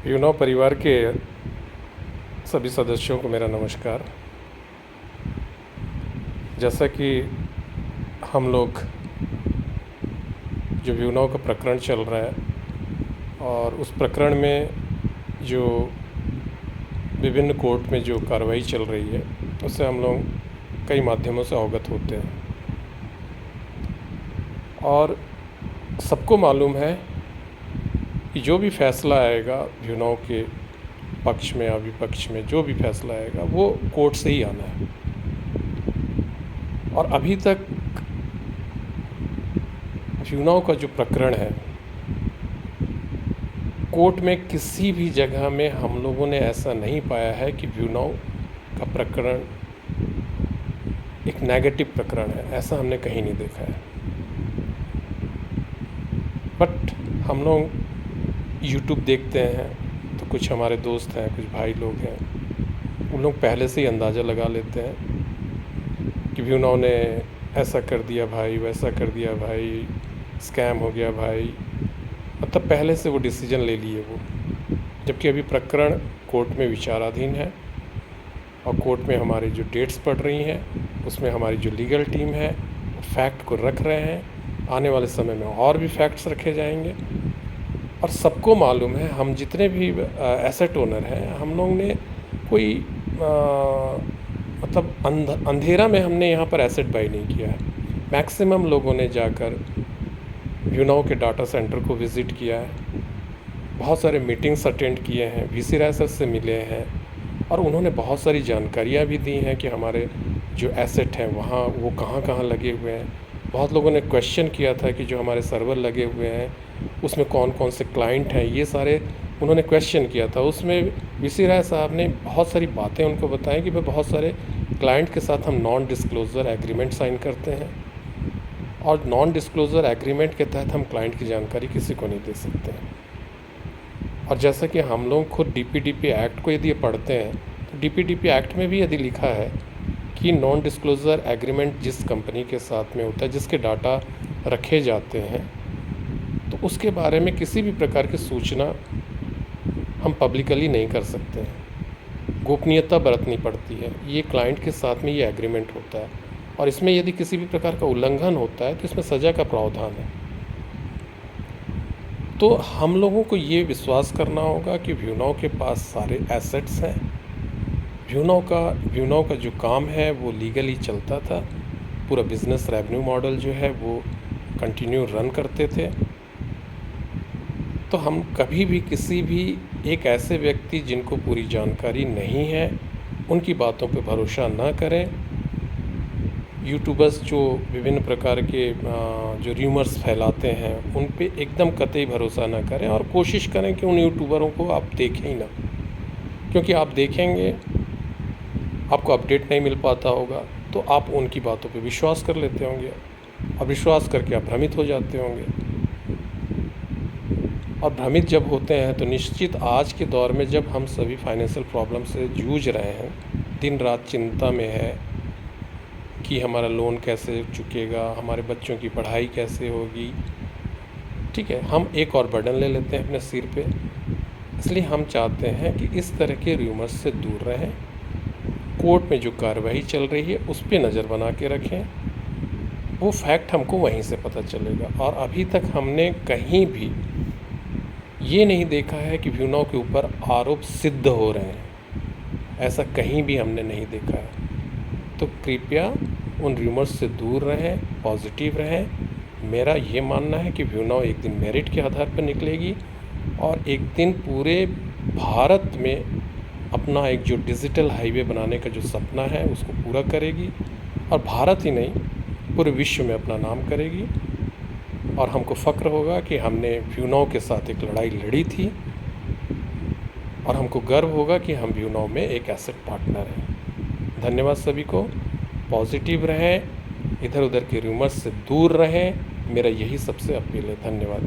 Uno परिवार के सभी सदस्यों को मेरा नमस्कार। जैसा कि हम लोग जो यूनो का प्रकरण चल रहा है और उस प्रकरण में जो विभिन्न कोर्ट में जो कार्रवाई चल रही है उससे हम लोग कई माध्यमों से अवगत होते हैं और सबको मालूम है कि जो भी फैसला आएगा यूनो के पक्ष में या विपक्ष में, जो भी फैसला आएगा वो कोर्ट से ही आना है। और अभी तक यूनो का जो प्रकरण है, कोर्ट में किसी भी जगह में हम लोगों ने ऐसा नहीं पाया है कि यूनो का प्रकरण एक नेगेटिव प्रकरण है, ऐसा हमने कहीं नहीं देखा है। बट हम लोग यूट्यूब देखते हैं तो कुछ हमारे दोस्त हैं, कुछ भाई लोग हैं, उन लोग पहले से ही अंदाज़ा लगा लेते हैं कि यूनो ने ऐसा कर दिया भाई, वैसा कर दिया भाई, स्कैम हो गया भाई, मतलब पहले से वो डिसीजन ले लिए वो। जबकि अभी प्रकरण कोर्ट में विचाराधीन है और कोर्ट में हमारी जो डेट्स पड़ रही हैं उसमें हमारी जो लीगल टीम है फैक्ट को रख रहे हैं। आने वाले समय में और भी फैक्ट्स रखे जाएंगे और सबको मालूम है, हम जितने भी एसेट ओनर हैं, हम लोग ने कोई मतलब अंधेरा में हमने यहाँ पर एसेट बाई नहीं किया है। मैक्सिमम लोगों ने जाकर यूनो के डाटा सेंटर को विज़िट किया है, बहुत सारे मीटिंग्स अटेंड किए हैं, वीसी राय सर से मिले हैं और उन्होंने बहुत सारी जानकारियाँ भी दी हैं कि हमारे जो एसेट हैं वहाँ वो कहाँ कहाँ लगे हुए हैं। बहुत लोगों ने क्वेश्चन किया था कि जो हमारे सर्वर लगे हुए हैं उसमें कौन कौन से क्लाइंट हैं, ये सारे उन्होंने क्वेश्चन किया था। उसमें वीसी राय साहब ने बहुत सारी बातें उनको बताई कि भाई बहुत सारे क्लाइंट के साथ हम नॉन डिस्क्लोज़र एग्रीमेंट साइन करते हैं और नॉन डिस्क्लोज़र एग्रीमेंट के तहत हम क्लाइंट की जानकारी किसी को नहीं दे सकते हैं। और जैसा कि हम लोग खुद डीपीडीपी एक्ट को यदि पढ़ते हैं तो डीपीडीपी एक्ट में भी यदि लिखा है कि नॉन डिस्क्लोज़र एग्रीमेंट जिस कंपनी के साथ में होता है, जिसके डाटा रखे जाते हैं, तो उसके बारे में किसी भी प्रकार की सूचना हम पब्लिकली नहीं कर सकते हैं, गोपनीयता बरतनी पड़ती है। ये क्लाइंट के साथ में ये एग्रीमेंट होता है और इसमें यदि किसी भी प्रकार का उल्लंघन होता है तो इसमें सज़ा का प्रावधान है। तो हम लोगों को ये विश्वास करना होगा कि यूनो के पास सारे एसेट्स हैं। यूनो का जो काम है वो लीगली चलता था, पूरा बिज़नेस रेवेन्यू मॉडल जो है वो कंटिन्यू रन करते थे। तो हम कभी भी किसी भी एक ऐसे व्यक्ति जिनको पूरी जानकारी नहीं है उनकी बातों पे भरोसा ना करें। यूट्यूबर्स जो विभिन्न प्रकार के जो र्यूमर्स फैलाते हैं उन पे एकदम कतई भरोसा ना करें और कोशिश करें कि उन यूट्यूबरों को आप देखें ही ना, क्योंकि आप देखेंगे आपको अपडेट नहीं मिल पाता होगा तो आप उनकी बातों पे विश्वास कर लेते होंगे और विश्वास करके आप भ्रमित हो जाते होंगे। और भ्रमित जब होते हैं तो निश्चित आज के दौर में जब हम सभी फाइनेंशियल प्रॉब्लम से जूझ रहे हैं, दिन रात चिंता में है कि हमारा लोन कैसे चुकेगा, हमारे बच्चों की पढ़ाई कैसे होगी, ठीक है, हम एक और बर्डन ले लेते हैं अपने सिर पे। इसलिए हम चाहते हैं कि इस तरह के र्यूमर्स से दूर रहें, कोर्ट में जो कार्रवाई चल रही है उस पे नज़र बना के रखें, वो फैक्ट हमको वहीं से पता चलेगा। और अभी तक हमने कहीं भी ये नहीं देखा है कि यूनो के ऊपर आरोप सिद्ध हो रहे हैं, ऐसा कहीं भी हमने नहीं देखा है। तो कृपया उन र्यूमर्स से दूर रहें, पॉजिटिव रहें। मेरा ये मानना है कि यूनो एक दिन मेरिट के आधार पर निकलेगी और एक दिन पूरे भारत में अपना एक जो डिजिटल हाईवे बनाने का जो सपना है उसको पूरा करेगी और भारत ही नहीं पूरे विश्व में अपना नाम करेगी। और हमको फ़ख्र होगा कि हमने यूनो के साथ एक लड़ाई लड़ी थी और हमको गर्व होगा कि हम यूनो में एक एसेट पार्टनर हैं। धन्यवाद सभी को। पॉजिटिव रहें, इधर उधर के र्यूमर्स से दूर रहें, मेरा यही सबसे अपील है। धन्यवाद।